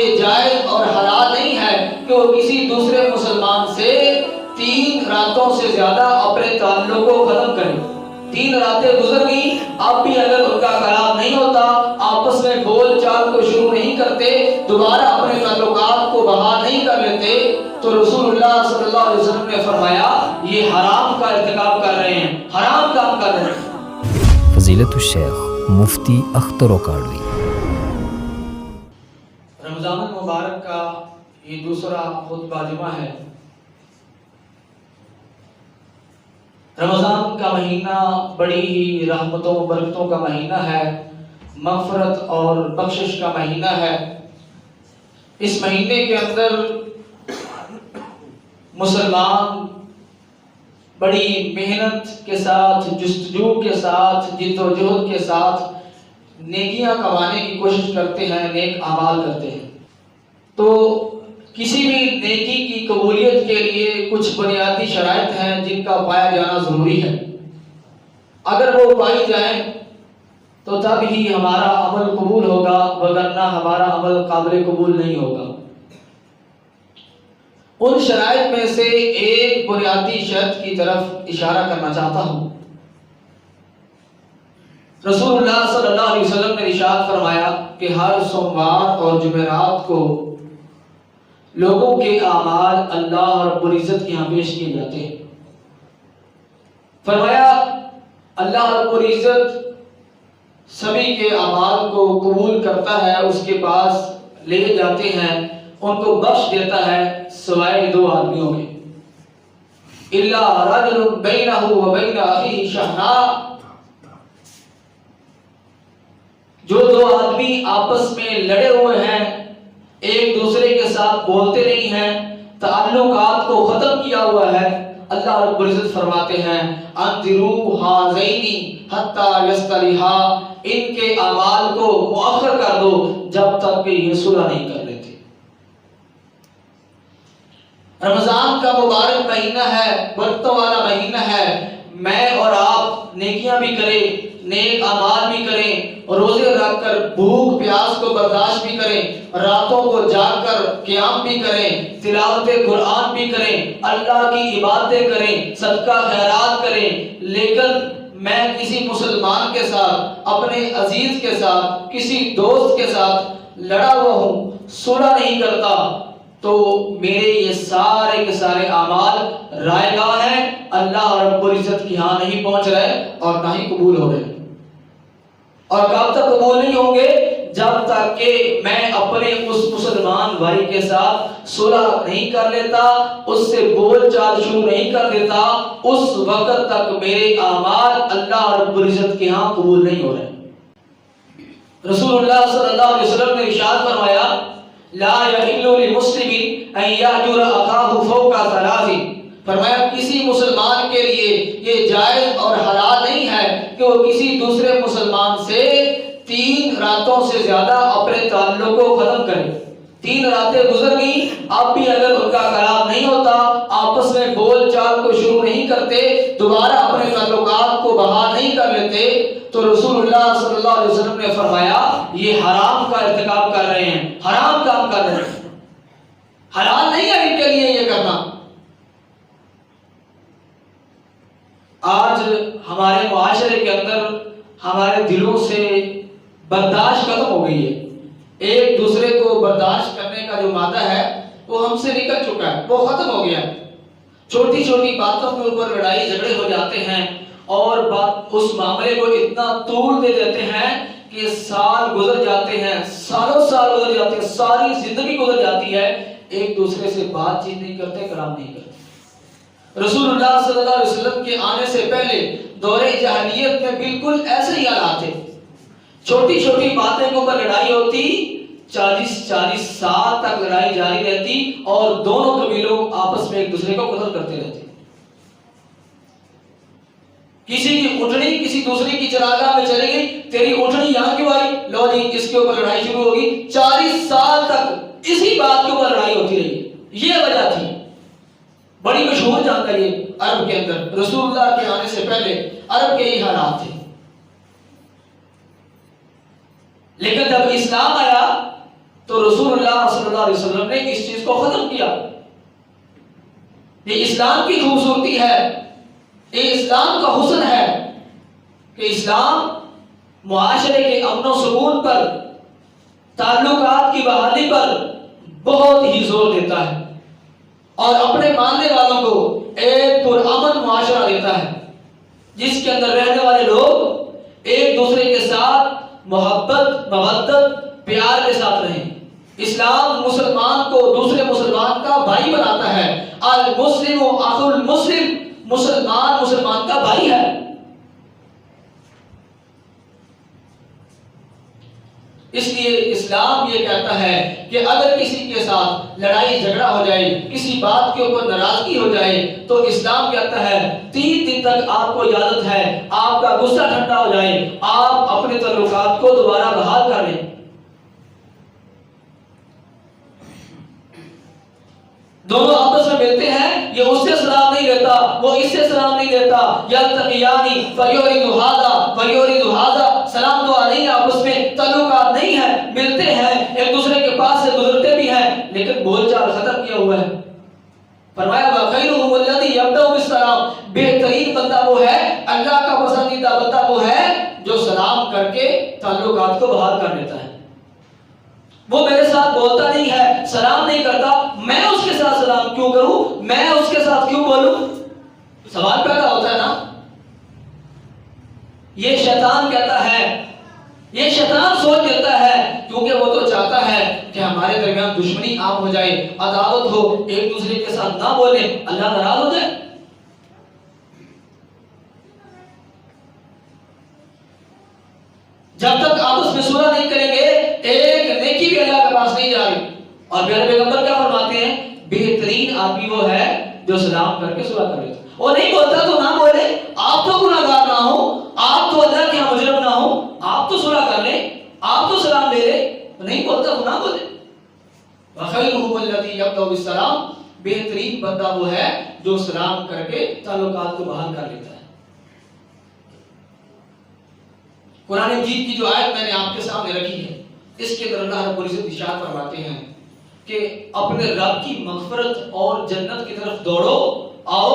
یہ جائز اور حلال نہیں ہے کہ وہ کسی دوسرے مسلمان سے 3 راتوں سے زیادہ اپنے تعلق کو ختم کرے۔ 3 راتیں گزر گئی، اب بھی اگر ان کا کلام نہیں ہوتا، آپس میں بول چال کو شروع نہیں کرتے، دوبارہ اپنے تعلقات کو بحال نہیں کر لیتے، تو رسول اللہ صلی اللہ علیہ وسلم نے فرمایا یہ حرام کا ارتکاب کر رہے ہیں، حرام کام کر رہے ہیں۔ فضیلت الشیخ مفتی اختر اوکاڑوی۔ رمضان المبارک کا یہ دوسرا خطبہ جمعہ ہے۔ رمضان کا مہینہ بڑی ہی رحمتوں و برکتوں کا مہینہ ہے، مغفرت اور بخشش کا مہینہ ہے۔ اس مہینے کے اندر مسلمان بڑی محنت کے ساتھ، جستجو کے ساتھ، جد و جہد کے ساتھ نیکیاں کمانے کی کوشش کرتے ہیں، نیک اعمال کرتے ہیں۔ تو کسی بھی نیکی کی قبولیت کے لیے کچھ بنیادی شرائط ہیں جن کا پایا جانا ضروری ہے۔ اگر وہ پائی جائیں تو تب ہی ہمارا عمل قبول ہوگا، وگرنہ ہمارا عمل قابل قبول نہیں ہوگا۔ ان شرائط میں سے ایک بنیادی شرط کی طرف اشارہ کرنا چاہتا ہوں۔ رسول اللہ صلی اللہ علیہ وسلم نے ارشاد فرمایا کہ ہر سوموار اور جمعرات کو لوگوں کے اعمال اللہ رب العزت کے یہاں پیش کیے جاتے ہیں۔ فرمایا اللہ رب العزت سبھی کے اعمال کو قبول کرتا ہے، اس کے پاس لے جاتے ہیں، ان کو بخش دیتا ہے سوائے 2 آدمیوں کے۔ الا رجل بینہ و بین اخیہ شحناء، جو 2 آدمی آپس میں لڑے ہوئے ہیں، ایک دوسرے کے ساتھ بولتے نہیں ہیں، تعلقات کو ختم کیا ہوا ہے، اللہ رب العزت فرماتے ہیں انذروا ھذین حتی یصطلحا، ان کے اعمال کو مؤخر کر دو جب تک کہ یہ صلح نہیں کر لیتے۔ رمضان کا مبارک مہینہ ہے، برکتوں والا مہینہ ہے، میں اور آپ نیکیاں بھی کریں، نیک اعمال بھی کریں، روزے رکھ کر بھوک پیاس کو برداشت بھی کریں، راتوں کو جاگ کر قیام بھی کریں، تلاوت قرآن بھی کریں، اللہ کی عبادتیں کریں، صدقہ خیرات کریں، لیکن میں کسی مسلمان کے ساتھ، اپنے عزیز کے ساتھ، کسی دوست کے ساتھ لڑا ہوا ہوں، صلح نہیں کرتا، تو میرے یہ سارے کے سارے اعمال رائے گاہ ہیں، اللہ رب العزت کی ہاں نہیں پہنچ رہے اور نہ ہی قبول ہو رہے۔ اور کب تک قبول نہیں ہوں گے؟ جب تک کہ میں اپنے اس مسلمان بھائی کے ساتھ صلح نہیں کر لیتا، اس سے بول چال شروع نہیں کر دیتا، اس وقت تک میرے اعمال اللہ رب العزت کے ہاں قبول نہیں ہو رہے۔ رسول اللہ صلی اللہ علیہ وسلم نے ارشاد فرمایا لا یحل لمسلم ان یہجر اخاہ فوق 3، فرمایا کسی مسلمان کے لیے یہ جائز اور حلال نہیں ہے کہ وہ کسی دوسرے مسلمان سے 3 راتوں سے زیادہ اپنے تعلق کو ختم کرے۔ 3 راتیں گزر گئی، اب بھی اگر ان کا کلام نہیں ہوتا، آپس میں بول چال کو شروع نہیں کرتے، دوبارہ اپنے تعلقات کو بحال نہیں کر لیتے، تو رسول اللہ صلی اللہ علیہ وسلم نے فرمایا یہ حرام کا ارتکاب کر رہے ہیں، حرام کام کر رہے ہیں، حلال نہیں ہے ان کے لیے یہ کرنا۔ آج ہمارے معاشرے کے اندر ہمارے دلوں سے برداشت ختم ہو گئی ہے، ایک دوسرے کو برداشت کرنے کا جو مادہ ہے وہ ہم سے نکل چکا ہے، وہ ختم ہو گیا ہے۔ چھوٹی چھوٹی باتوں کے اوپر لڑائی جھگڑے ہو جاتے ہیں اور اس معاملے کو اتنا طول دے دیتے ہیں کہ سال گزر جاتے ہیں، سالوں سال گزر جاتے ہیں، ساری زندگی گزر جاتی ہے، ایک دوسرے سے بات چیت نہیں کرتے، کلام نہیں کرتے۔ رسول اللہ صلی اللہ علیہ وسلم کے آنے سے پہلے دور جاہلیت میں بالکل ایسے ہی حالات تھے، چھوٹی چھوٹی باتیں کے اوپر لڑائی ہوتی، 40 سال تک لڑائی جاری رہتی اور دونوں قبیلوں آپس میں ایک دوسرے کو قتل کرتے رہتے۔ کسی کی اونٹنی کسی دوسرے کی چراگاہ میں چلی گئی، تیری اونٹنی یہاں کیوں آئی، لو جی اس کے اوپر لڑائی شروع ہوگی، 40 سال تک اسی بات کے اوپر لڑائی ہوتی رہی۔ یہ وجہ تھی، بڑی مشہور جانکاری عرب کے اندر، رسول اللہ کے آنے سے پہلے عرب کے ہی حالات تھے۔ لیکن جب اسلام آیا تو رسول اللہ صلی اللہ علیہ وسلم نے اس چیز کو ختم کیا. یہ اسلام کی خوبصورتی ہے, یہ اسلام کا حسن ہے کہ اسلام معاشرے کے امن و سکون پر, تعلقات کی بحالی پر بہت ہی زور دیتا ہے اور اپنے ماننے والوں کو ایک پرامن معاشرہ دیتا ہے جس کے اندر رہنے والے لوگ ایک دوسرے کے ساتھ محبت, مودت, پیار کے ساتھ رہیں. اسلام مسلمان کو دوسرے مسلمان کا بھائی بناتا ہے. المسلم اخو المسلم, مسلمان مسلمان کا بھائی ہے. اس لیے اسلام یہ کہتا ہے کہ اگر کسی کے ساتھ لڑائی جھگڑا ہو جائے, کسی بات کے اوپر ناراضگی ہو جائے, تو اسلام کہتا ہے 3 دن تک آپ کو اجازت ہے, آپ کا غصہ ٹھنڈا ہو جائے, آپ اپنے تعلقات کو دوبارہ بحال کر لیں. دونوں آپس میں ملتے ہیں, یہ اس سے سلام نہیں لیتا, وہ اس سے سلام نہیں لیتا. یلتقیانی فیورد ھذا فیورد ھذا, سلام دعا نہیں آپس میں, تعلقات نہیں ہے, ملتے ہیں, ایک دوسرے کے پاس سے گزرتے بھی ہیں, لیکن بول چال ختم کیا ہوا ہے. فرمایا وَخَيْرُهُمُ الَّذِي يَبْدَأُ بِالسَّلَامِ, بہترین بندہ وہ ہے, اللہ کا پسندیدہ بندہ وہ ہے جو سلام کر کے تعلقات کو بحال کر لیتا ہے. وہ میرے ساتھ بولتا نہیں ہے, سلام نہیں کرتا, میں اس کے ساتھ سلام کیوں کروں, میں اس کے ساتھ کیوں بولوں, سوال پیدا ہوتا ہے نا. یہ شیطان کہتا ہے, یہ شیطان سوچ دیتا ہے, کیونکہ وہ تو چاہتا ہے کہ ہمارے درمیان دشمنی عام ہو جائے, عداوت ہو, ایک دوسرے کے ساتھ نہ بولیں, اللہ ناراض ہو جائے. جب تک آپس میں صلح نہیں کریں گے, ایک نیکی بھی اللہ کے پاس نہیں جا رہی. اور پیارے پیغمبر کیا فرماتے ہیں, بہترین آدمی وہ ہے جو سلام کر کے صلح کر لیتا. وہ نہیں بولتا تو نہ بولے, آپ تو گناہگار نہ ہو, آپ تو اللہ کے مجرم نہ ہو, آپ تو صلح کر لیں, آپ تو سلام دے لیں. نہیں بولتا تو نہ بولے. وَخَيْرُهُمُ الَّذِي يَبْدَأُ بِالسَّلَامِ, بہترین بندہ وہ ہے جو سلام کر کے تعلقات کو بحال کر لیتا ہے. قرآن مجید کی جو آیت میں نے آپ کے سامنے رکھی ہے, اس کے اندر اللہ رب العزت ارشاد فرماتے ہیں کہ اپنے رب کی مغفرت اور جنت کی طرف دوڑو, آؤ.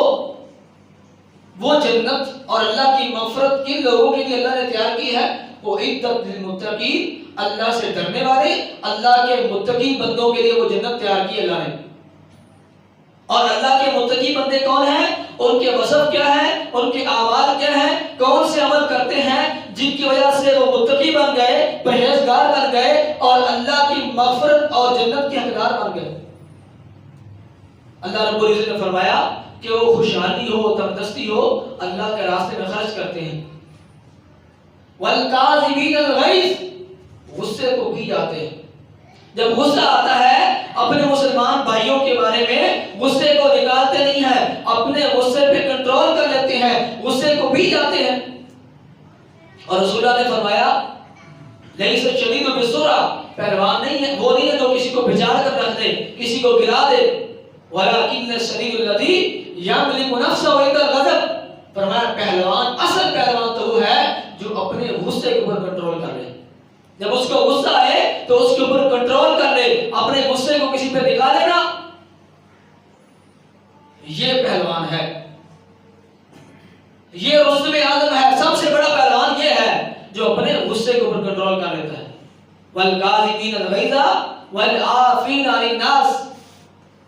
وہ جنت اور اللہ کی مغفرت کن لوگوں کے لیے اللہ نے تیار کی ہے, وہ عدت للمتقین, اللہ سے ڈرنے والے, اللہ کے متقی بندوں کے لیے وہ جنت تیار کی اللہ نے. اور اللہ کے متقی بندے کون ہیں, ان کے وصف کیا ہے, ان کے اعمال کیا ہیں, کون سے عمل کرتے ہیں جن کی وجہ سے وہ متقی بن گئے, پرہیزگار بن گئے, اور اللہ کی مغفرت اور جنت کے حقدار بن گئے. اللہ رب العزت نے فرمایا کہ وہ خوشحالی ہو, تندرستی ہو, اللہ کے راستے میں خرچ کرتے ہیں. والکاظمین الغیظ, غصے کو پی جاتے ہیں. جب غصہ آتا ہے اپنے مسلمان بھائیوں کے بارے میں, غصے کو نکالتے نہیں ہیں, اپنے غصے پہ کنٹرول کر لیتے ہیں, غصے کو پی جاتے ہیں. اور رسول اللہ نے فرمایا لیس الشدید بالسرعہ, پہلوان نہیں ہے, وہ نہیں ہے جو کسی کو بچاڑ کر رکھ دے, کسی کو گرا دے. ولکن الشدید الذی یملک نفسہ عند الغضب, فرمایا پہلوان, اصل پہلوان تو وہ ہے جو اپنے غصے کے اوپر کنٹرول کر لے. جب اس کو غصہ آئے تو اس کے اوپر کنٹرول کر لے, اپنے غصے کو کسی پہ نکالے نا, یہ پہلوان ہے, یہ رستم اعظم ہے. سب سے بڑا پہلوان یہ ہے جو اپنے غصے کے اوپر کنٹرول کر لیتا ہے. والکاظمین الغیظ والعافین عن الناس,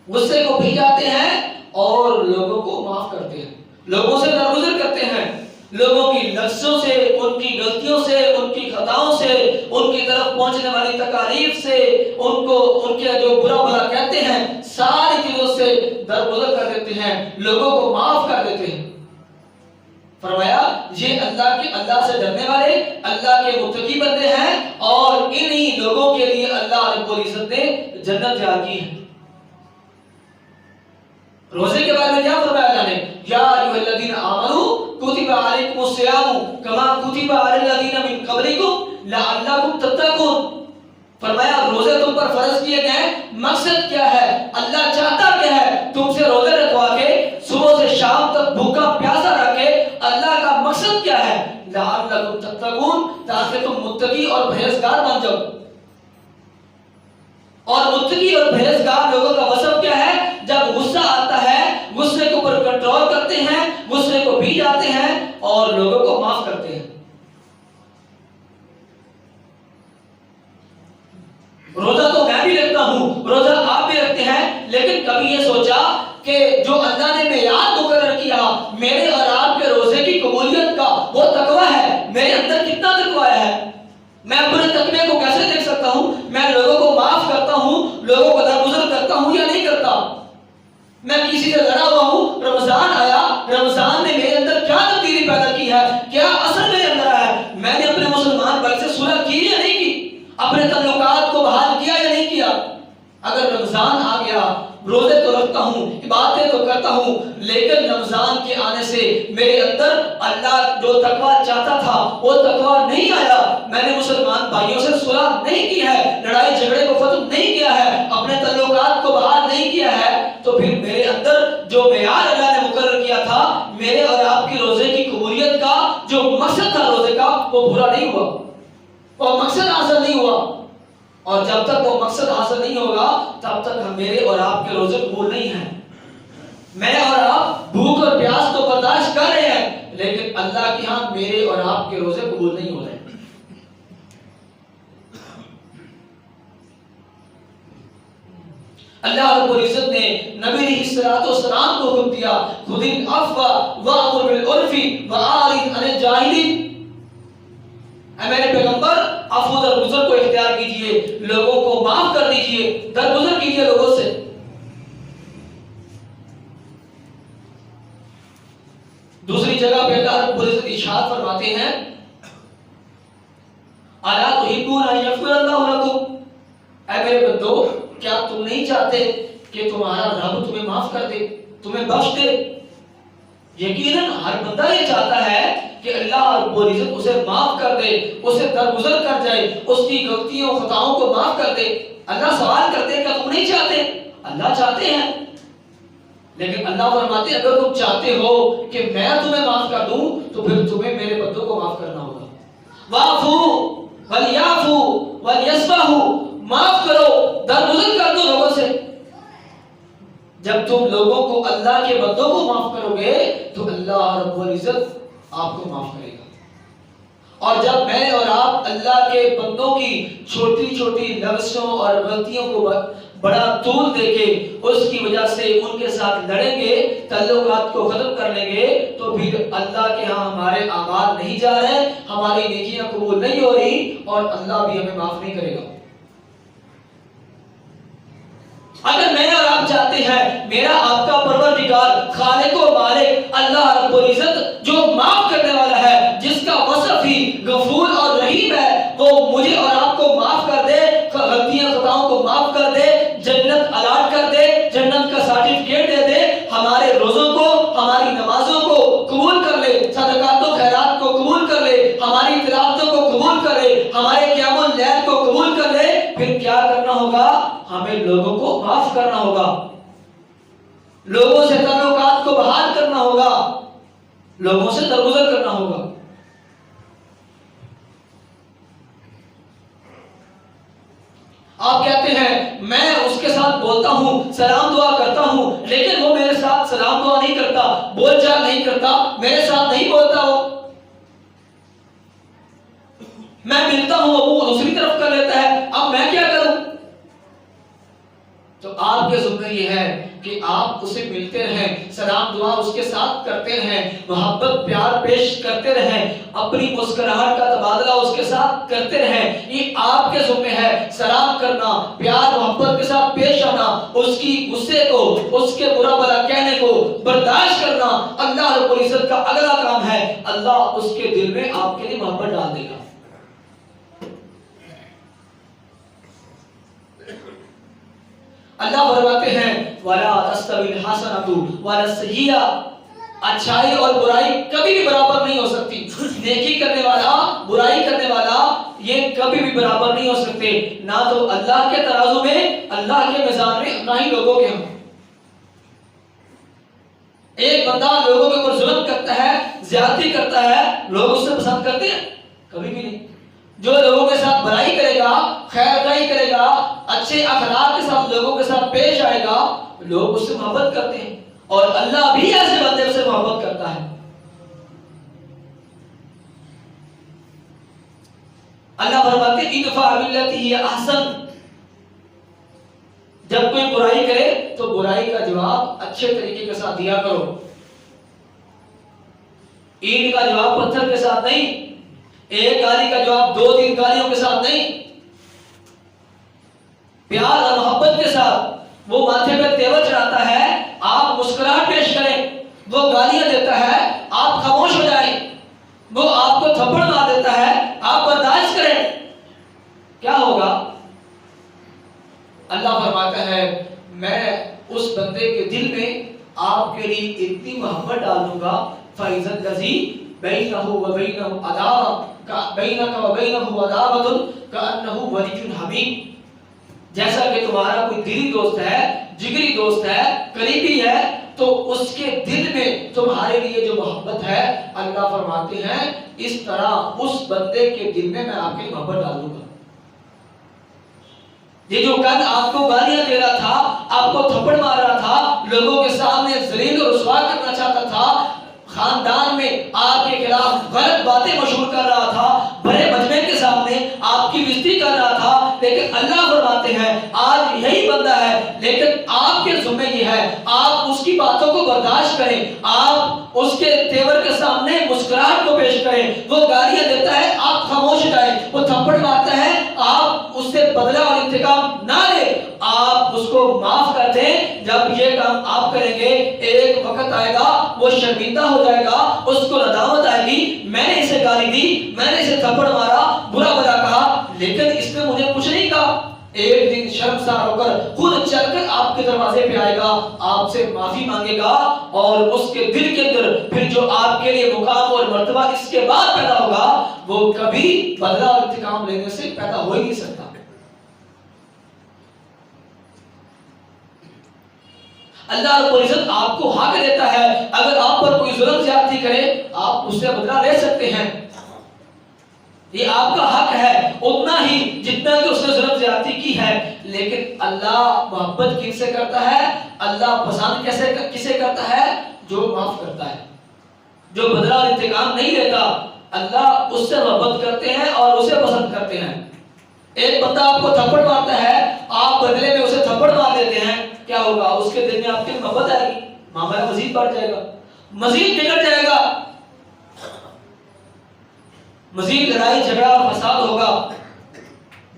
غصے کو پی جاتے ہیں اور لوگوں کو معاف کرتے ہیں, لوگوں سے درگزر کرتے ہیں, لوگوں کی لفظوں سے, ان کی غلطیوں سے, ان کی خطاؤں سے, ان کی طرف پہنچنے والی تکالیف سے, ان کو ان کے جو برا بھلا کہتے ہیں, ساری چیزوں سے درگزر کر دیتے ہیں, لوگوں کو معاف کر دیتے ہیں. فرمایا یہ اللہ سے ڈرنے والے, اللہ کے متقی بندے ہیں, اور انہی لوگوں کے لیے اللہ رب العزت نے جنت تیار کی ہے. روزے کے بارے میں کیا فرمایا اللہ نے, یا ایھا الذین آمنوا کتب علیکم الصیام کما کتب علی الذین من قبلکم لعلکم تتقون. فرمایا روزے تم پر فرض کیے گئے, مقصد کیا ہے, اللہ چاہتا کیا ہے تم سے روزے رکھوا کے صبح سے شام تک بھوکا پیاسا رکھے, اللہ کا مقصد کیا ہے, لعلکم تتقون, تاکہ تم متقی اور پرہیزگار بن جاؤ. متقی اور پرہیزگار لوگوں کا وصف کیا ہے؟ جب غصہ آتا ہے غصے کے اوپر کنٹرول کرتے ہیں، غصے کو پی جاتے ہیں اور لوگوں کو معاف کرتے ہیں۔ روزہ تو میں بھی رکھتا ہوں، روزہ آپ بھی رکھتے ہیں، لیکن کبھی یہ سوچا کہ جو اللہ نے معیار مقرر کیا میرے اور آپ کے روزے کی قبولیت کا، وہ تقویٰ ہے، میرے اندر کتنا تقویٰ ہے؟ میں اپنے تقوی کو کیسے دیکھ سکتا ہوں؟ میں لوگوں کو معاف کرتا ہوں، لوگوں کو درگزر کرتا ہوں یا نہیں کرتا؟ میں کسی سے لڑا ہوا ہوں، رمضان آیا، رمضان نے میرے اندر کیا تبدیلی پیدا کی ہے، کیا اثر میرے اندر آیا ہے؟ میں نے اپنے مسلمان بھائی سے صلح کی یا نہیں کی؟ اپنے تعلقات کو بحال کیا یا نہیں کیا؟ اگر رمضان آ گیا، روزے تو رکھتا ہوں، عبادتیں تو کرتا ہوں، لیکن رمضان کے آنے سے میرے اندر اللہ جو تقویٰ چاہتا تھا وہ تقویٰ نہیں آیا، میں نے مسلمان بھائیوں سے صلح نہیں کی ہے، لڑائی جھگڑے کو ختم نہیں کیا ہے، اپنے تعلقات کو بحال نہیں کیا ہے، تو پھر میرے اندر جو معیار اللہ نے مقرر کیا تھا میرے اور آپ کی روزے کی قبولیت کا، جو مقصد تھا روزے کا، وہ پورا نہیں ہوا، وہ مقصد حاصل نہیں ہوا۔ اور جب تک وہ مقصد حاصل نہیں ہوگا تب تک میرے اور آپ کے روزے قبول نہیں ہیں۔ میں اور آپ بھوک اور پیاس تو برداشت کر رہے ہیں، لیکن اللہ کے ہاں میرے اور آپ کے روزے قبول نہیں ہو رہے۔ اللہ رب العزت نے نبی علیہ الصلوۃ والسلام کو حکم دیا، خذ العفو وامر بالعرف واعرض عن الجاہلین، اے میرے پیغمبر عفو درگزر کو اختیار کیجئے، لوگوں کو معاف کر دیجئے، درگزر کیجئے لوگوں سے۔ دوسری جگہ پہ اللہ رب العزت ارشاد فرماتے ہیں، الا تحبون ان یغفر اللہ لکم، اے میرے بندو کیا تم نہیں چاہتے کہ تمہارا رب تمہیں معاف کر دے، تمہیں بخش دے؟ یقیناً ہر بندہ یہ چاہتا ہے کہ اللہ رب العزت اسے معاف کر دے، اسے درگزر کر جائے، اس کی غلطیوں خطاؤں کو معاف کر دے۔ اللہ سوال کرتے کہ تم نہیں چاہتے؟ اللہ چاہتے ہیں، لیکن اللہ فرماتے ہیں اگر تم چاہتے ہو کہ میں تمہیں معاف کر دوں تو پھر تمہیں میرے بندوں کو معاف کرنا ہوگا۔ واعفو ولیعفو ولیصفحوا، معاف کرو، درگزر کر دو لوگوں سے۔ جب تم لوگوں کو، اللہ کے بندوں کو معاف کرو گے تو اللہ رب العزت آپ کو معاف کرے گا۔ اور جب میں اور آپ اللہ کے بندوں کی چھوٹی چھوٹی لغزشوں اور غلطیوں کو بڑا طول دے کے اس کی وجہ سے ان کے ساتھ لڑیں گے، تعلقات کو ختم کر لیں گے، تو پھر اللہ کے ہاں ہمارے اعمال نہیں جا رہے، ہماری نیکیاں قبول نہیں ہو رہی اور اللہ بھی ہمیں معاف نہیں کرے گا۔ اگر میں اور آپ چاہتے ہیں میرا آپ کا پروردگار خالق و مالک اللہ رب العزت جو معاف کرنے والا ہے، جس کا وصف ہی غفور اور رحیم ہے، وہ مجھے اور آپ کو معاف کر دے، غلطیاں خطاؤں کو معاف کر دے، جنت الاٹ کر دے، جنت کا سرٹیفکیٹ دے دے، ہمارے روزوں کو، ہماری نمازوں کو قبول کر لے، صدقات و خیرات کو قبول کر لے، ہماری تلاوتوں کو قبول کر لے، ہمارے قیام اللیل کو قبول کر لے، پھر کیا کرنا ہوگا؟ ہمیں لوگوں کو معاف کرنا ہوگا، لوگوں سے تعلقات کو بحال کرنا ہوگا، لوگوں سے درگزر کرنا ہوگا۔ آپ کہتے ہیں میں اس کے ساتھ بولتا ہوں، سلام دعا کرتا ہوں، لیکن وہ میرے ساتھ سلام دعا نہیں کرتا، بول چال نہیں کرتا، میرے ساتھ نہیں بولتا، وہ میں ملتا ہوں وہ دوسری طرف کر لیتا ہے، اب میں کیا کروں؟ تو آپ کے ذمہ یہ ہے کہ آپ اسے ملتے رہیں، سلام دعا اس کے ساتھ کرتے رہیں، محبت پیار پیش کرتے رہیں، اپنی مسکراہٹ کا تبادلہ اس کے ساتھ کرتے رہیں۔ یہ آپ کے ذمہ ہے، سلام کرنا، پیار محبت کے ساتھ پیش آنا، اس کی غصے کو، اس کے برا بھلا کہنے کو برداشت کرنا اللہ رب العزت کا اگلا کام ہے۔ اللہ اس کے دل میں آپ کے لیے محبت ڈال دے گا۔ اللہ فرماتے ہیں وَلَا تَسْتَوِي الْحَسَنَةُ وَلَا السَّيِّئَةُ، اچھائی اور برائی کبھی بھی برابر نہیں ہو سکتی۔ نیکی کرنے والا، برائی کرنے والا، یہ کبھی بھی برابر نہیں ہو سکتے، نہ تو اللہ کے ترازو میں، اللہ کے میزان میں، نہ ہی لوگوں کے ہم۔ ایک بندہ لوگوں کے اوپر ظلم کرتا ہے، زیادتی کرتا ہے، لوگ اس سے پسند کرتے ہیں؟ کبھی بھی نہیں۔ جو لوگوں کے ساتھ بھلائی کرے گا، خیر خائی کرے گا، اچھے اخلاق کے ساتھ لوگوں کے ساتھ پیش آئے گا، لوگ اس سے محبت کرتے ہیں، اور اللہ بھی ایسے بندے سے محبت کرتا ہے۔ اللہ فرماتے ہیں ادفع باللتی ہی احسن، جب کوئی برائی کرے تو برائی کا جواب اچھے طریقے کے ساتھ دیا کرو، اینٹ کا جواب پتھر کے ساتھ نہیں، ایک گالی کا جواب 2-3 گالیوں کے ساتھ نہیں، پیار اور محبت کے ساتھ۔ وہ ماتھے پہ تیور چڑھاتا ہے، آپ مسکراہٹ پیش کریں، وہ گالیاں دیتا ہے آپ خاموش ہو جائیں، وہ آپ کو تھپڑ مار دیتا ہے آپ برداشت کریں، کیا ہوگا؟ اللہ فرماتا ہے میں اس بندے کے دل میں آپ کے لیے اتنی محبت ڈال دوں گا، فَإِذَا الَّذِي بَيْنَهُ وَبَيْنَهُ عَدَاوَةٌ بَيْنَكَ وَبَيْنَهُ عَدَاوَةٌ كَأَنَّهُ وَلِيٌّ حَمِيمٌ، جیسا کہ تمہارا کوئی دلی دوست ہے، جگری دوست ہے، قریبی ہے، تو اس کے دل میں تمہارے لیے جو محبت ہے، اللہ فرماتے ہیں اس طرح اس بندے کے دل میں آپ کی محبت ڈال دوں گا۔ یہ جو کل آپ کو گالیاں دے رہا تھا، آپ کو تھپڑ مار رہا تھا، لوگوں کے سامنے ذلیل و رسوا کرنا چاہتا تھا، خاندان میں آپ کے خلاف غلط باتیں مشہور کر رہا تھا، بڑے مجمع کے سامنے آپ کی بےزتی کر رہا تھا، لیکن اللہ فرماتے ہیں آج یہی بندہ ہے، لیکن آپ کے ذمہ یہ ہے آپ اس کی باتوں کو برداشت کریں، آپ اس کے تیور کے سامنے مسکراہٹ کو پیش کریں، وہ گالیاں دیتا ہے آپ خاموش جائیں، وہ تھپڑ مارتا ہے آپ اس سے بدلہ اور انتقام نہ لیں، آپ اس کو معاف کر دیں۔ جب یہ کام آپ کریں گے ایک وقت آئے گا وہ شرمندہ ہو جائے گا، اس کو ندامت آئے گی میں نے اسے گالی دی، میں نے اسے تھپڑ مارا، برا بھلا کہا، لیکن اس نے مجھے کچھ نہیں کہا۔ ایک دن شرمسار ہو کر خود چل کر آپ کے دروازے پہ آئے گا، آپ سے معافی مانگے گا، اور اس کے دل کے اندر پھر جو آپ کے لیے مقام اور مرتبہ اس کے بعد پیدا ہوگا وہ کبھی بدلہ اور انتقام لینے سے پیدا ہو ہی نہیں سکتا۔ اللہ رب العزت آپ کو حق دیتا ہے، اگر آپ پر کوئی ظلم زیادتی کرے آپ اس سے بدلہ لے سکتے ہیں، یہ آپ کا حق ہے اتنا ہی جتنا کہ اس نے ظلم زیادتی کی ہے، لیکن اللہ محبت کن سے کرتا ہے؟ اللہ پسند کسے کرتا ہے؟ جو معاف کرتا ہے، جو بدلہ اور انتقام نہیں لیتا، اللہ اس سے محبت کرتے ہیں اور اسے پسند کرتے ہیں۔ ایک بندہ آپ کو تھپڑ مارتا ہے، آپ بدلے میں اسے تھپڑ مار دیتے ہیں، کیا ہوگا؟ اس کے دل میں آپ کی محبت آئے گی، معاملہ مزید بڑھ جائے گا، مزید بگڑ جائے گا، مزید لڑائی جھگڑا اور فساد ہوگا،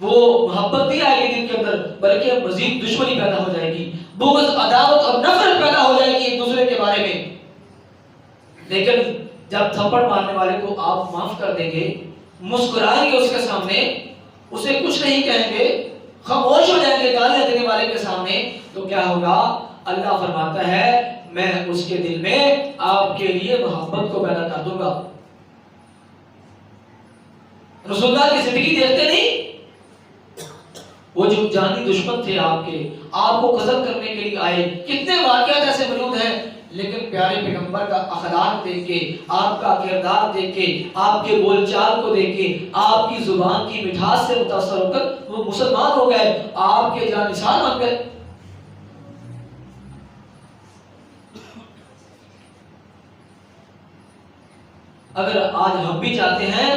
وہ محبت نہیں آئے گی دل کے اندر، بلکہ مزید دشمنی پیدا ہو جائے گی، بغض، عداوت اور نفرت پیدا ہو جائے گی ایک دوسرے کے بارے میں۔ لیکن جب تھپڑ مارنے والے کو آپ معاف کر دیں گے، مسکرائیں گے اس کے سامنے، اسے کچھ نہیں کہیں گے، خاموش ہو جائیں گے گالیاں دینے والے کے سامنے، تو کیا ہوگا؟ اللہ فرماتا ہے میں اس کے دل میں آپ کے لیے محبت کو پیدا کر دوں گا۔ رسول اللہ کی زندگی دیکھتے نہیں؟ وہ جو جانی دشمن تھے آپ کے، آپ کو قتل کرنے کے لیے آئے، کتنے واقعات ایسے موجود ہیں، لیکن پیارے پیغمبر کا اخلاق دیکھ کے، آپ کا کردار دیکھ کے، آپ کے بول چال کو دیکھ کے، آپ کی زبان کی مٹھاس سے متاثر ہو کر وہ مسلمان ہو گئے، آپ کے جان نثار بن گئے۔ اگر آج ہم بھی چاہتے ہیں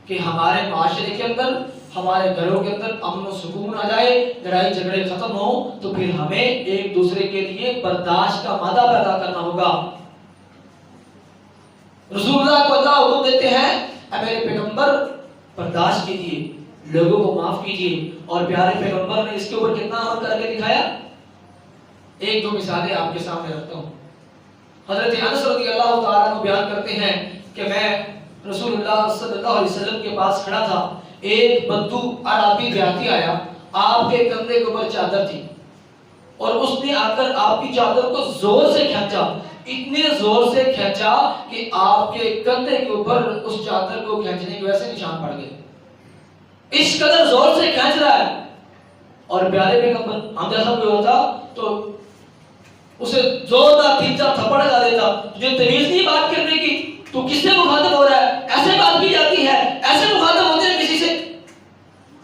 کہ ہمارے معاشرے کے اندر، ہمارے گھروں کے اندر امن و سکون آ جائے، لڑائی جھگڑے ختم ہو، تو پھر ہمیں ایک دوسرے کے لیے برداشت کا مادہ پیدا کرنا ہوگا۔ رسول اللہ کو اللہ حکم دیتے ہیں اے میرے پیغمبر برداشت کیجیے، لوگوں کو معاف کیجیے، اور پیارے پیغمبر نے اس کے اوپر کتنا عمل کر کے دکھایا۔ ایک دو مثالیں آپ کے سامنے رکھتا ہوں۔ حضرت انس رضی اللہ تعالیٰ عنہ بیان کرتے ہیں کہ میں رسول اللہ صلی اللہ علیہ وسلم کے پاس کھڑا تھا، ایک بدو عربی دیہاتی آیا، آپ کے کندھے کے اوپر چادر تھی، اور اس نے آ کر آپ کی چادر کو زور سے کھینچا، اتنے زور سے کھینچا کہ آپ کے کندھے کے اوپر اس چادر کو کھینچنے کی وجہ سے نشان پڑ گئے، اس قدر زور سے کھینچ رہا ہے۔ اور پیارے پیغمبر ہم جیسا کوئی ہوتا تو اسے زوردار 3-4 تھپڑ لگا دیتا، تجھے تمیز نہیں بات کرنے کی، تو کس سے مخاطب ہو رہا ہے، ایسے بات کی جاتی ہے، ایسے مخاطب ہوتے ہیں کسی سے۔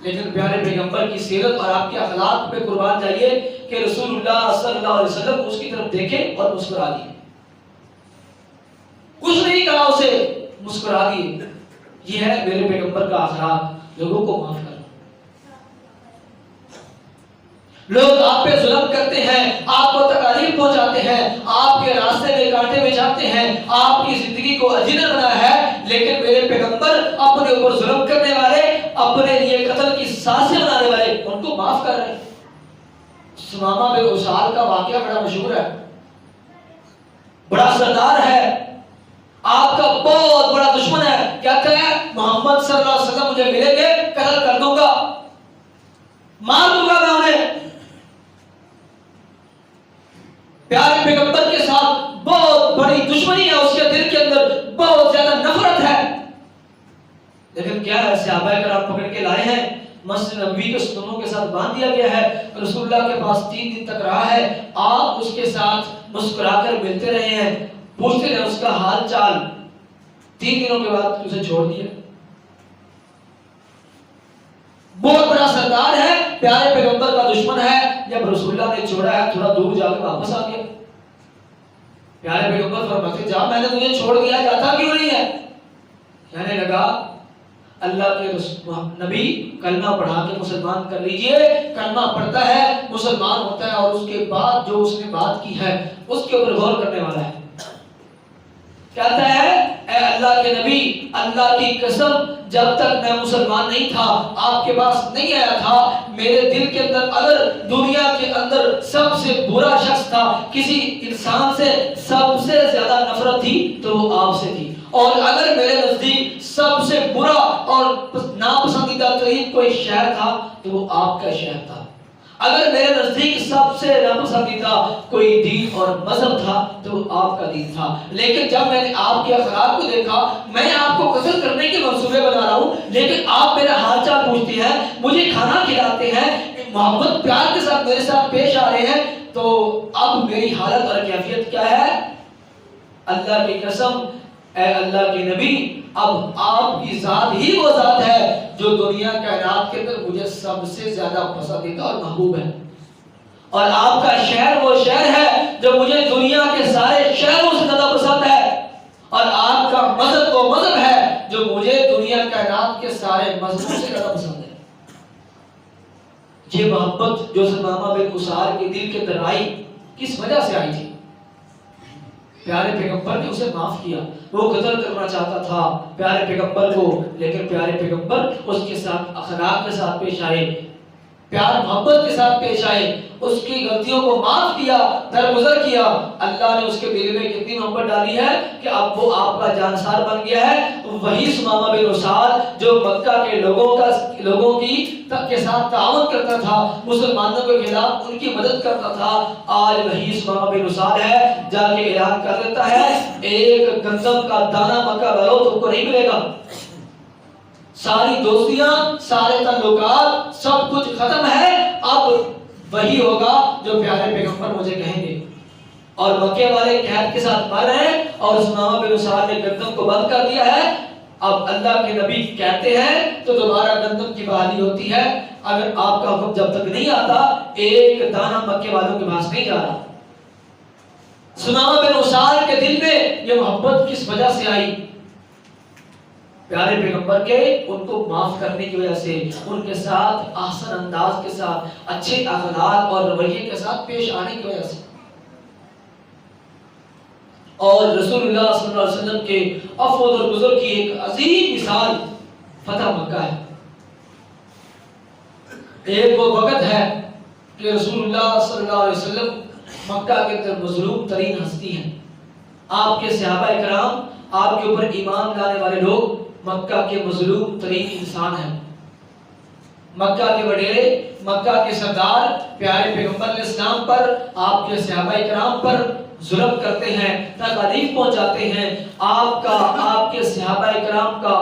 لیکن پیارے پیغمبر پیغمبر کی سیرت اور آپ کے اخلاق پہ قربان جائیے کہ رسول اللہ صلی اللہ علیہ وسلم اس کی طرف دیکھے اور مسکرا دیے، کچھ نہیں کہا اسے، مسکرا دیے۔ یہ ہے میرے پیغمبر کا اخلاق، لوگوں کو معاف کرنا۔ لوگ آپ پہ ظلم کرتے ہیں، آپ کو تکالیف پہنچاتے ہیں، آپ کے راستے میں کانٹے بچھاتے ہیں، آپ کی زندگی کو اجیلا بنایا ہے، لیکن میرے پیغمبر اپنے اوپر ظلم کرنے والے، اپنے لیے قتل کی سازشیں بنانے والے، ان کو معاف کر رہے ہیں۔ ثمامہ بن اسال کا واقعہ بڑا مشہور ہے، بڑا سردار ہے، آپ کا بہت بڑا دشمن ہے، کہتا ہے محمد صلی اللہ علیہ وسلم مجھے ملیں گے، قتل کر دوں گا، مار دوں گا میں انہیں۔ پیارے پیغمبر کے ساتھ بہت بڑی دشمنی ہے، اس کے دل کے اندر بہت زیادہ نفرت ہے، لیکن کیا ہے، صحابہ کرام پکڑ کے لائے ہیں، مسجد نبوی کے ستونوں کے ساتھ باندھ دیا گیا ہے، رسول اللہ کے پاس 3 دن تک رہا ہے، آپ اس کے ساتھ مسکرا کر ملتے رہے ہیں، پوچھتے رہے اس کا حال چال، 3 دنوں کے بعد اسے چھوڑ دیا۔ بہت بڑا سردار ہے، پیارے پیغمبر کا دشمن ہے، جب رسول اللہ نے چھوڑا ہے تھوڑا دور جا کے واپس آ گیا۔ پیارے پیغمبر فرماتے جا میں نے تجھے چھوڑ دیا، جاتا کیوں نہیں ہے؟ کہنے لگا اللہ کے نبی کلمہ پڑھا کے مسلمان کر لیجئے، کلمہ پڑھتا ہے مسلمان ہوتا ہے، اور اس کے بعد جو اس نے بات کی ہے اس کے اوپر غور کرنے والا ہے۔ کہتا ہے اے اللہ کے نبی، اللہ کی قسم جب تک میں مسلمان نہیں تھا، آپ کے پاس نہیں آیا تھا، میرے دل کے اندر اگر دنیا کے اندر سب سے برا شخص تھا، کسی انسان سے سب سے زیادہ نفرت تھی تو وہ آپ سے تھی، اور اگر میرے نزدیک سب سے برا اور ناپسندیدہ ترین کوئی شہر تھا تو وہ آپ کا شہر تھا، اگر میرے نزدیک سب سے ناپسندیدہ کوئی دین اور مذہب تھا تو آپ کا دین تھا، لیکن جب میں نے آپ کے اخلاق کو دیکھا، میں آپ کو قتل کرنے کے منصوبے بنا رہا ہوں، لیکن آپ میرا حال چال پوچھتے ہیں، مجھے کھانا کھلاتے ہیں، محبت پیار کے ساتھ میرے ساتھ پیش آ رہے ہیں، تو اب میری حالت اور کیفیت کیا ہے؟ اللہ کی قسم اے اللہ کے نبی، اب آپ کی ذات ہی وہ ذات ہے جو دنیا کائنات کے اندر مجھے سب سے زیادہ پسندیدہ اور محبوب ہے، اور آپ کا شہر وہ شہر ہے جو مجھے دنیا کے سارے شہروں سے زیادہ پسند ہے، اور آپ کا مذہب وہ مذہب ہے جو مجھے دنیا کائنات کے سارے مذہبوں سے زیادہ پسند ہے۔ یہ محبت جو ثمامہ بن اسال کے دل کے اندر آئی، کس وجہ سے آئی تھی؟ پیارے پیغمبر نے اسے معاف کیا، وہ قتل کرنا چاہتا تھا پیارے پیغمبر کو، لیکن پیارے پیغمبر اس کے ساتھ اخلاق کے ساتھ پیش آئے، پیار محبت کے ساتھ پیش آئے، اس کی غلطیوں کو معاف کیا، درگزر کیا۔ اللہ نے اس کے دل میں کتنی محبت ڈالی ہے کہ اب وہ آپ کا جانسار بن گیا ہے۔ وہی ثمامہ بن اسال جو مکہ کے لوگوں کی کے ساتھ تعاون کرتا تھا، مسلمانوں کے خلاف ان کی مدد کرتا تھا، آج وہی ثمامہ بن اسال ہے، جا کے اعلان کر دیتا ہے ایک گندم کا دانہ مکہ والوں تم کو نہیں ملے گا، ساری دوستیاں، سارے تعلقات، سب کچھ ختم ہے، اب وہی ہوگا جو پیارے پیغمبر مجھے کہیں گے۔ اور مکے والے قحط کے ساتھ مر رہے ہیں، اور ثمامہ بن اسال نے گندم کو بند کر دیا ہے۔ اب اللہ کے نبی کہتے ہیں تو دوبارہ گندم کی بحالی ہوتی ہے، اگر آپ کا حکم جب تک نہیں آتا ایک دانہ مکے والوں کے پاس نہیں جا رہا۔ ثمامہ بن اسال کے دل میں یہ محبت کس وجہ سے آئی؟ پیارے پیغمبر کے ان کو معاف کرنے کی وجہ سے، ان کے ساتھ احسن انداز کے ساتھ، اچھے اخلاق اور رویے کے ساتھ پیش آنے کی وجہ سے۔ اور رسول اللہ صلی اللہ علیہ وسلم کے عفو اور گزر کی ایک عظیم مثال فتح مکہ ہے۔ ایک وہ وقت ہے کہ رسول اللہ صلی اللہ علیہ وسلم مکہ کے اندر مظلوم ترین ہستی ہیں، آپ کے صحابہ کرام، آپ کے اوپر ایمان لانے والے لوگ مکہ کے مظلوم ترین انسان ہیں۔ مکہ کے وڈیرے، مکہ کے سردار پیارے پیغمبر علیہ السلام پر، آپ کے صحابہ کرام پر ظلم کرتے ہیں، تکالیف پہنچاتے ہیں، آپ کے صحابہ کرام کا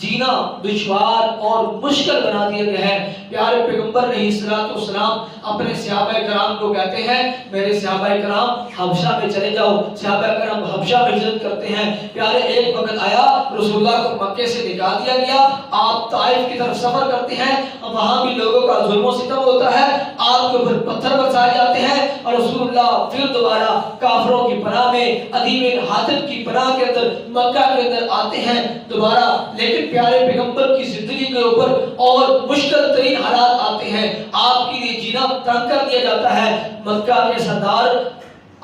جینا دشوار اور مشکل بنا دیا گیا ہے۔ پیارے پیغمبر علیہ السلام اپنے صحابہ کرام کو کہتے ہیں میرے صحابہ کرام حبشہ میں چلے جاؤ۔ صحابہ کرام حبشہ میں ہجرت کرتے ہیں۔ پیارے ایک وقت آیا رسول اللہ کو مکے سے نکال دیا گیا، آپ طائف کی طرف سفر کرتے ہیں، وہاں بھی لوگوں کا ظلم و ستم ہوتا ہے، آپ کے اوپر پتھر برسائے جاتے ہیں اور رسول اللہ پھر دوبارہ کافروں کی پناہ میں عدی بن حاتم کی پناہ کے اندر مکہ کے اندر آتے ہیں دوبارہ۔ لیکن پیارے پیغمبر کی زندگی کے اوپر اور مشکل ترین حالات آتے ہیں، آپ کے لیے جینا تنگ کر دیا جاتا ہے۔ مکہ کے سردار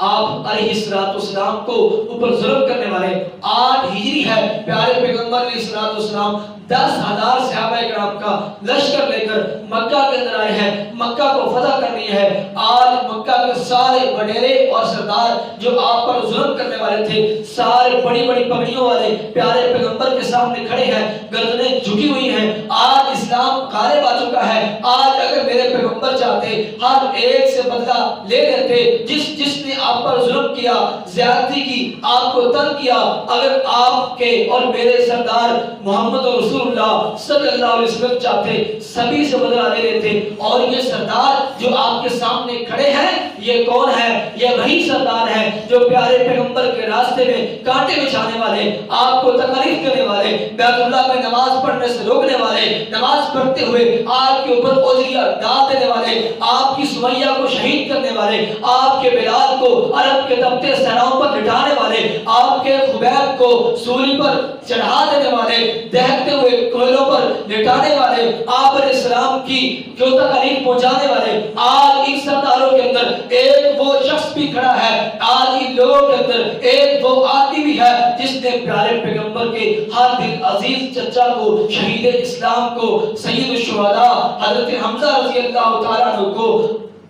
آپ علیہ السلام کو اوپر ظلم کرنے والے 8 ہجری ہے، پیارے پیغمبر علیہ السلام 10,000 صحابہ کرام کا لشکر لے کر مکہ کے اندر آئے ہیں، مکہ کو فتح کرنی ہے۔ آج مکہ کے سارے وڈیرے اور سردار جو آپ پر ظلم کرنے والے تھے، سارے بڑی بڑی پگڑیوں والے پیارے پیغمبر کے سامنے کھڑے ہیں، گردنیں جھکی ہوئی ہیں۔ آج اسلام غالب آ چکا ہے۔ آج اگر میرے پیغمبر چاہتے ہر ایک سے بدلہ لے لیتے، جس نے آپ پر ظلم کیا، زیادتی کی، آپ کو تنگ کیا، اگر آپ کے اور میرے سردار محمد رسول اللہ صلی اللہ علیہ وسلم چاہتے سبھی سے بدلہ لے لیتے۔ اور یہ سردار جو آپ کے سامنے کھڑے ہیں یہ کون ہے؟ یہ وہی سردار ہے جو پیارے پیغمبر کے راستے میں کانٹے بچھانے والے، آپ کو تکلیف کرنے والے، بیت اللہ میں نماز پڑھنے سے روکنے والے، نماز پڑھتے ہوئے آپ کے اوپر اوجریہ ڈال دینے والے، آپ کی سمیہ کو شہید کرنے والے، آپ کے بلال کو عرب کے تپتے صحراؤں پر لٹانے والے، آپ کے خبیب کو سولی پر چڑھا دینے والے، دہتے ہوئے کوئلوں پر لٹانے والے، آپ علیہ السلام کی جو تکلیف پہنچانے والے، آج ان سرداروں کے اندر ایک وہ شخص بھی کھڑا ہے، آج ان لوگوں کے اندر ایک وہ آدمی بھی ہے جس نے پیارے پیغمبر کے ہر دل عزیز چچا کو، شہید اسلام کو، سید الشہداء حضرت حمزہ رضی اللہ تعالیٰ عنہ کو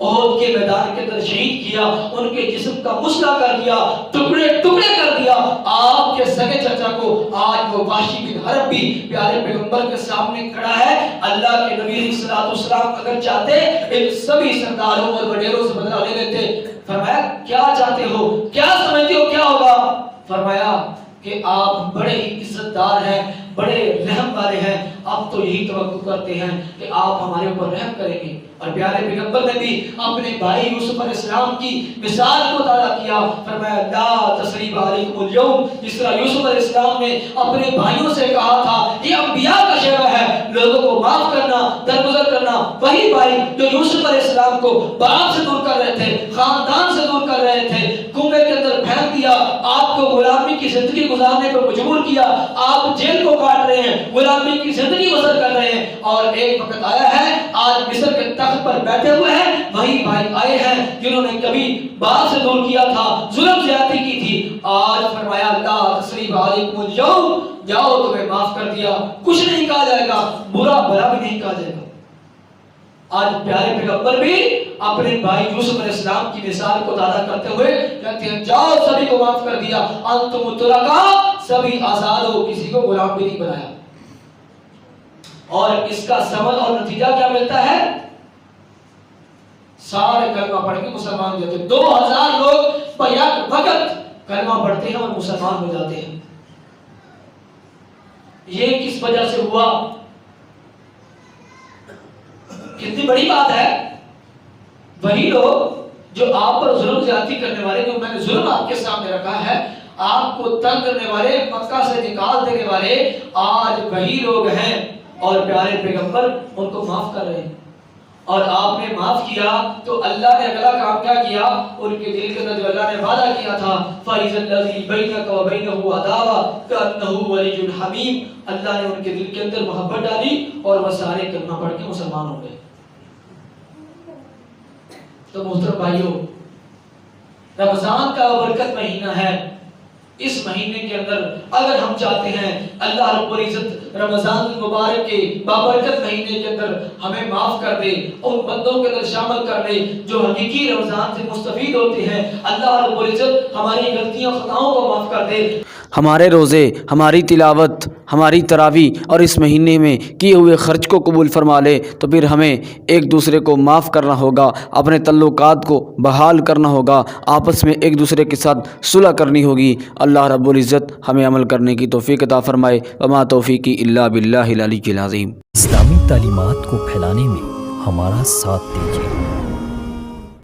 احد کے میدان کے اندر شہید کیا، ان کے جسم کا مسئلہ کر دیا، ٹکڑے ٹکڑے کر دیا۔ آپ کے سگے چچا کو آج وہ وحشی بن حرب بھی پیارے پیغمبر کے سامنے کھڑا ہے۔ اللہ کے نبی صلی اللہ علیہ وسلم اگر چاہتے ان سبھی سرداروں اور وڈیروں سے بدلہ لے لیتے۔ فرمایا کیا چاہتے ہو، کیا سمجھتے ہو کیا ہوگا؟ فرمایا کہ آپ بڑے ہی عزت دار ہیں، بڑے رحم والے ہیں، اب تو یہی توقع کرتے ہیں کہ آپ ہمارے اوپر رحم کریں گے۔ اور پیارے پیغمبر نے بھی اپنے بھائی یوسف علیہ السلام کی مثال کو تعالیٰ کیا، فرمایا لا تثریب علیکم اليوم، جس طرح یوسف علیہ السلام نے اپنے بھائیوں سے کہا تھا یہ انبیاء کا شیوہ ہے لوگوں کو معاف کرنا، درگزر کرنا، وہی بھائی جو یوسف علیہ السلام کو باپ سے دور کر رہے تھے، خاندان سے دور کر رہے تھے، کنویں کے اندر پھینک دیا، آپ کو غلامی کی زندگی گزارنے پر مجبور کیا، آپ جیل کو کاٹ رہے ہیں، غلامی کی زندگی بسر کر رہے ہیں، اور ایک وقت آیا ہے آج مصر کے تخت پر بیٹھے ہوئے ہیں، وہی بھائی آئے ہیں جنہوں نے کبھی باپ سے دور کیا تھا، ظلم زیادتی کی تھی، آج فرمایا لا تثریب علیکم اليوم، جاؤ تمہیں معاف کر دیا، کچھ نہیں کہا جائے گا، برا بھلا بھی نہیں کہا جائے گا۔ آج پیارے پیغمبر بھی اپنے بھائی یوسف علیہ السلام کی مثال کو تازہ کرتے ہوئے کہتے ہیں جاؤ سبھی کو معاف کر دیا، انتم طلقاء، سبھی آزاد ہو، کسی کو غلام بھی نہیں بنایا۔ اور اس کا ثمر اور نتیجہ کیا ملتا ہے؟ سارے کلمہ پڑھ کے مسلمان ہو جاتے ہیں، 2000 لوگ بیک وقت کلمہ پڑھتے ہیں اور مسلمان ہو جاتے ہیں۔ یہ کس وجہ سے ہوا؟ کتنی بڑی بات ہے۔ وہی لوگ جو آپ پر ظلم زیادتی کرنے والے، جو میں نے ظلم آپ کے سامنے رکھا ہے، آپ کو تنگ کرنے والے، مکہ سے نکال دینے والے، آج وہی لوگ ہیں، اور پیارے پیغمبر ان کو معاف کر رہے ہیں۔ اور آپ نے معاف کیا تو اللہ نے اگلا کام کیا کیا؟ ان کے دل کے اندر جو اللہ نے وعدہ کیا تھا فَإِذَا الَّذِي بَيْنَكَ وَبَيْنَهُ عَدَاوَةٌ كَأَنَّهُ وَلِيٌّ حَمِيمٌ، اللہ نے ان کے دل کے اندر محبت ڈالی اور وہ سارے کلمہ پڑھ کے مسلمان ہو گئے۔ تو محترم بھائیوں، رمضان کا برکت مہینہ ہے، اس مہینے کے اندر اگر ہم چاہتے ہیں اللہ رب العزت رمضان المبارک کے بابرکت مہینے کے اندر ہمیں معاف کر دے، ان بندوں کے اندر شامل کر دے جو حقیقی رمضان سے مستفید ہوتے ہیں، اللہ رب العزت ہماری غلطیوں خطاؤں کو معاف کر دے، ہمارے روزے، ہماری تلاوت، ہماری تراویح اور اس مہینے میں کیے ہوئے خرچ کو قبول فرما لے، تو پھر ہمیں ایک دوسرے کو معاف کرنا ہوگا، اپنے تعلقات کو بحال کرنا ہوگا، آپس میں ایک دوسرے کے ساتھ صلح کرنی ہوگی۔ اللہ رب العزت ہمیں عمل کرنے کی توفیق عطا فرمائے۔ وما توفیقی الا باللہ العلی العظیم۔ اسلامی تعلیمات کو پھیلانے میں ہمارا ساتھ دیجیے۔